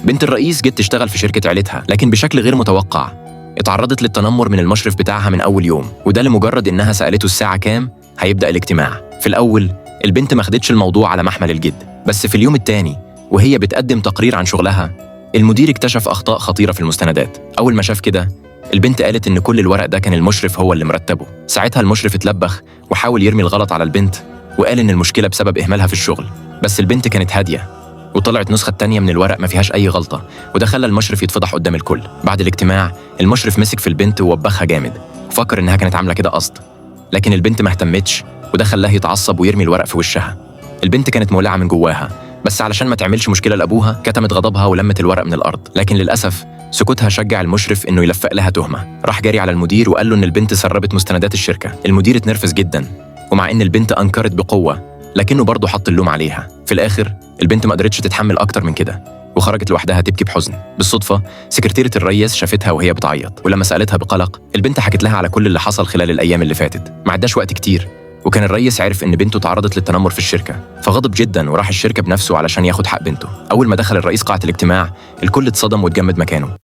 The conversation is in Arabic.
بنت الرئيس جت تشتغل في شركة عيلتها، لكن بشكل غير متوقع اتعرضت للتنمر من المشرف بتاعها من أول يوم، وده لمجرد إنها سألته الساعة كام هيبدأ الاجتماع. في الأول البنت ما خدتش الموضوع على محمل الجد، بس في اليوم التاني وهي بتقدم تقرير عن شغلها المدير اكتشف أخطاء خطيرة في المستندات. أول ما شاف كده البنت قالت إن كل الورق ده كان المشرف هو اللي مرتبه. ساعتها المشرف اتلبخ وحاول يرمي الغلط على البنت وقال إن المشكلة بسبب إهمالها في الشغل، بس البنت كانت هادية وطلعت نسخة تانية من الورق ما فيهاش أي غلطة، وده خلى المشرف يتفضح قدام الكل. بعد الاجتماع المشرف مسك في البنت ووبخها جامد وفكر إنها كانت عاملة كده قصد، لكن البنت ما اهتمتش وده خلاه يتعصب ويرمي الورق في وشها. البنت كانت مولعة من جواها، بس علشان ما تعملش مشكلة لأبوها كتمت غضبها ولمت الورق من الأرض، لكن للأسف سكوتها شجع المشرف إنه يلفق لها تهمة. راح جاري على المدير وقال له إن البنت سربت مستندات الشركة. المدير اتنرفز جدا، ومع إن البنت أنكرت بقوة لكنه برضه حط اللوم عليها. في الآخر البنت ما قدرتش تتحمل أكتر من كده وخرجت لوحدها تبكي بحزن. بالصدفة سكرتيرة الرئيس شافتها وهي بتعيط، ولما سألتها بقلق البنت حكت لها على كل اللي حصل خلال الأيام اللي فاتت. ما عداش وقت كتير وكان الرئيس عرف إن بنته تعرضت للتنمر في الشركة، فغضب جدا وراح الشركة بنفسه علشان ياخد حق بنته. أول ما دخل الرئيس قاعة الاجتماع الكل اتصدم واتجمد مكانه.